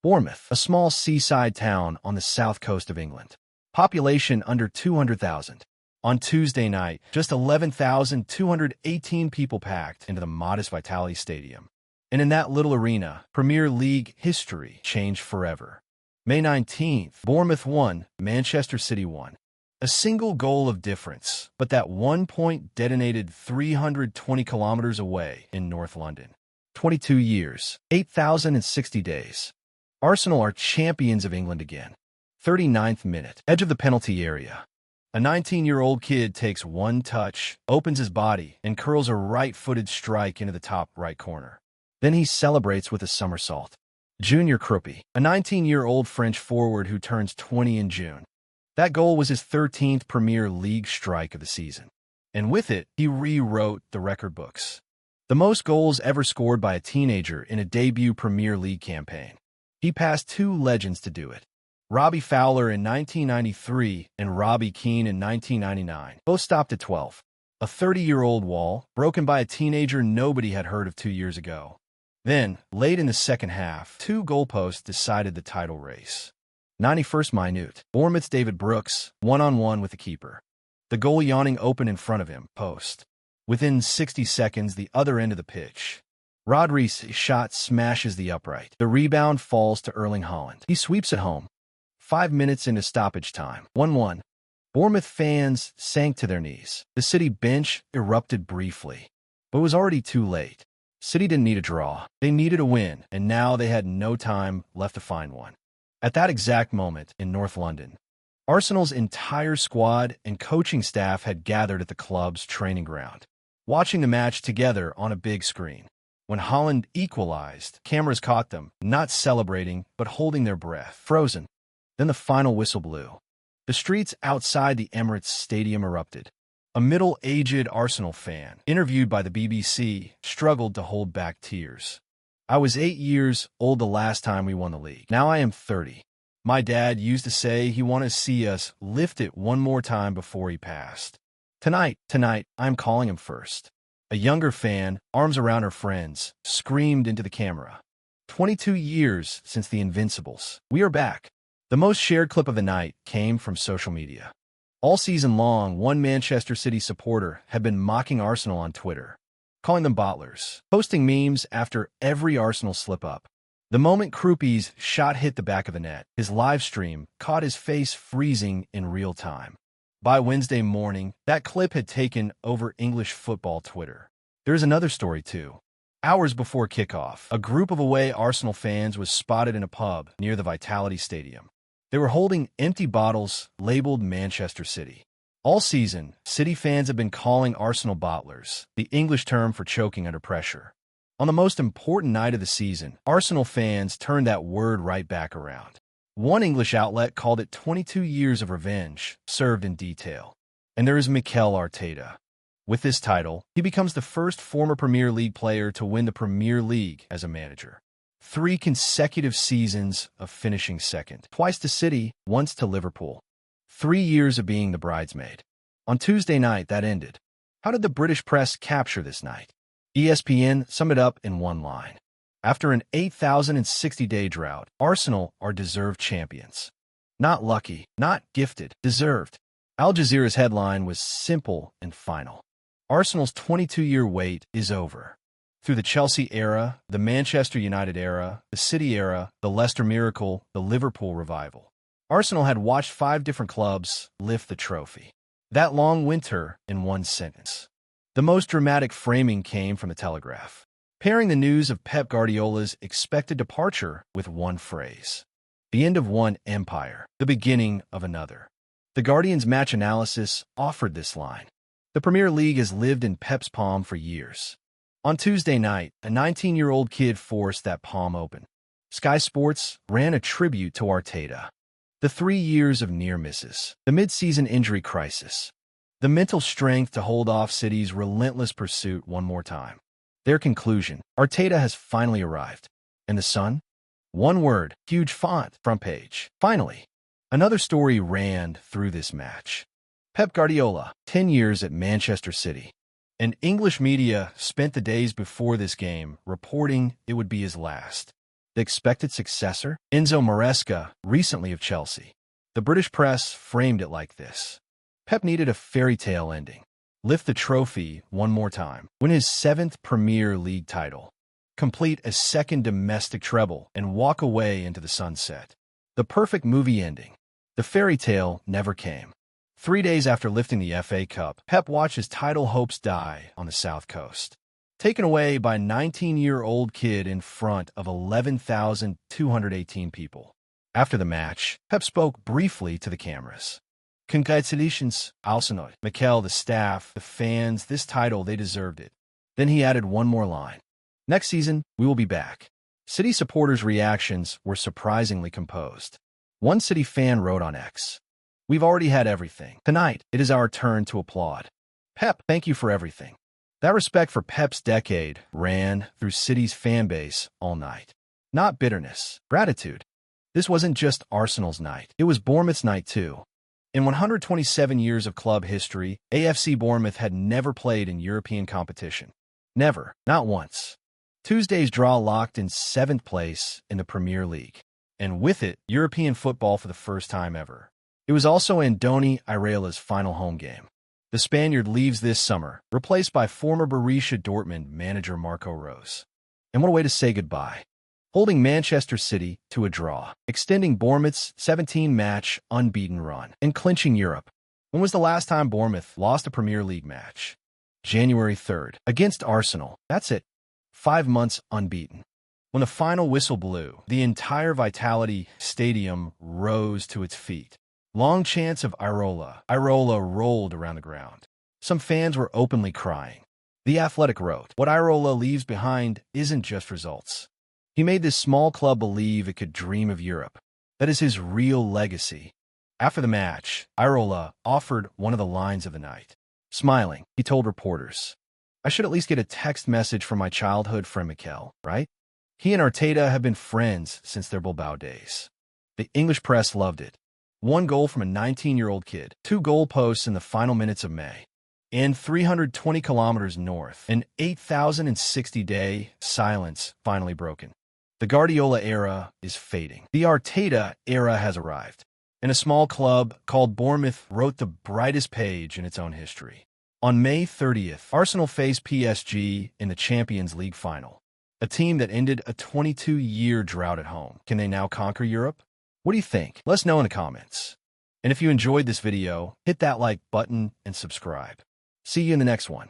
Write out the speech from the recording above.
Bournemouth, a small seaside town on the south coast of England. Population under 200,000. On Tuesday night, just 11,218 people packed into the modest Vitality Stadium. And in that little arena, Premier League history changed forever. May 19th, Bournemouth won, Manchester City won. A single goal of difference, but that 1 point detonated 320 kilometers away in North London. 22 years, 8,060 days. Arsenal are champions of England again. 39th minute, edge of the penalty area. A 19-year-old kid takes one touch, opens his body, and curls a right-footed strike into the top right corner. Then he celebrates with a somersault. Junior Kroupi, a 19-year-old French forward who turns 20 in June. That goal was his 13th Premier League strike of the season. And with it, he rewrote the record books. The most goals ever scored by a teenager in a debut Premier League campaign. He passed two legends to do it. Robbie Fowler in 1993 and Robbie Keane in 1999, both stopped at 12. A 30-year-old wall, broken by a teenager nobody had heard of 2 years ago. Then, late in the second half, two goalposts decided the title race. 91st minute, Bournemouth's David Brooks, one-on-one with the keeper. The goal yawning open in front of him, post. Within 60 seconds, the other end of the pitch. Rodri's shot smashes the upright. The rebound falls to Erling Haaland. He sweeps it home. 5 minutes into stoppage time, 1-1. Bournemouth fans sank to their knees. The City bench erupted briefly, but it was already too late. City didn't need a draw. They needed a win, and now they had no time left to find one. At that exact moment in North London, Arsenal's entire squad and coaching staff had gathered at the club's training ground, watching the match together on a big screen. When Haaland equalized, cameras caught them, not celebrating, but holding their breath, frozen. Then the final whistle blew. The streets outside the Emirates Stadium erupted. A middle-aged Arsenal fan, interviewed by the BBC, struggled to hold back tears. I was 8 years old the last time we won the league. Now I am 30. My dad used to say he wanted to see us lift it one more time before he passed. Tonight, I'm calling him first. A younger fan, arms around her friends, screamed into the camera. 22 years since the Invincibles. We are back. The most shared clip of the night came from social media. All season long, one Manchester City supporter had been mocking Arsenal on Twitter, calling them bottlers, posting memes after every Arsenal slip-up. The moment Kroupi's shot hit the back of the net, his live stream caught his face freezing in real time. By Wednesday morning, that clip had taken over English football Twitter. There's another story, too. Hours before kickoff, a group of away Arsenal fans was spotted in a pub near the Vitality Stadium. They were holding empty bottles labeled Manchester City. All season, City fans have been calling Arsenal bottlers, the English term for choking under pressure. On the most important night of the season, Arsenal fans turned that word right back around. One English outlet called it 22 years of revenge, served in detail. And there is Mikel Arteta. With this title, he becomes the first former Premier League player to win the Premier League as a manager. 3 consecutive seasons of finishing second, twice to City, once to Liverpool. 3 years of being the bridesmaid. On Tuesday night, that ended. How did the British press capture this night? ESPN summed it up in one line. After an 8,060-day drought, Arsenal are deserved champions. Not lucky, not gifted, deserved. Al Jazeera's headline was simple and final. Arsenal's 22-year wait is over. Through the Chelsea era, the Manchester United era, the City era, the Leicester Miracle, the Liverpool Revival, Arsenal had watched 5 different clubs lift the trophy. That long winter in one sentence. The most dramatic framing came from the Telegraph, pairing the news of Pep Guardiola's expected departure with one phrase. The end of one empire, the beginning of another. The Guardian's match analysis offered this line. The Premier League has lived in Pep's palm for years. On Tuesday night, a 19-year-old kid forced that palm open. Sky Sports ran a tribute to Arteta. The 3 years of near misses, the mid-season injury crisis, the mental strength to hold off City's relentless pursuit one more time. Their conclusion, Arteta has finally arrived. And the Sun? One word, huge font, front page. Finally. Another story ran through this match. Pep Guardiola, 10 years at Manchester City. And English media spent the days before this game reporting it would be his last. the expected successor? Enzo Maresca, recently of Chelsea. The British press framed it like this. Pep needed a fairy tale ending. Lift the trophy one more time. Win his 7th Premier League title. Complete a second domestic treble and walk away into the sunset. The perfect movie ending. The fairy tale never came. 3 days after lifting the FA Cup, Pep watched his title hopes die on the South Coast. Taken away by a 19-year-old kid in front of 11,218 people. After the match, Pep spoke briefly to the cameras. Congratulations, Arsenal, Mikel, the staff, the fans, this title, they deserved it. Then he added one more line. Next season, we will be back. City supporters' reactions were surprisingly composed. One City fan wrote on X, "We've already had everything. Tonight, it is our turn to applaud. Pep, thank you for everything." That respect for Pep's decade ran through City's fan base all night. Not bitterness, gratitude. This wasn't just Arsenal's night. It was Bournemouth's night too. In 127 years of club history, AFC Bournemouth had never played in European competition. Never, not once. Tuesday's draw locked in 7th place in the Premier League. And with it, European football for the first time ever. It was also Andoni Iraola's final home game. The Spaniard leaves this summer, replaced by former Borussia Dortmund manager Marco Rose. And what a way to say goodbye. Holding Manchester City to a draw, extending Bournemouth's 17-match unbeaten run, and clinching Europe. When was the last time Bournemouth lost a Premier League match? January 3rd, against Arsenal. That's it. 5 months unbeaten. When the final whistle blew, the entire Vitality Stadium rose to its feet. Long chants of Iraola. Iraola rolled around the ground. Some fans were openly crying. The Athletic wrote, "What Iraola leaves behind isn't just results. He made this small club believe it could dream of Europe. That is his real legacy." After the match, Iraola offered one of the lines of the night. Smiling, he told reporters, "I should at least get a text message from my childhood friend Mikel, right?" He and Arteta have been friends since their Bilbao days. The English press loved it. 1 goal from a 19-year-old kid, 2 goalposts in the final minutes of May. And 320 kilometers north, an 8,060-day silence finally broken. The Guardiola era is fading. The Arteta era has arrived. And a small club called Bournemouth wrote the brightest page in its own history. On May 30th, Arsenal faced PSG in the Champions League final. A team that ended a 22-year drought at home. Can they now conquer Europe? What do you think? Let us know in the comments. And if you enjoyed this video, hit that like button and subscribe. See you in the next one.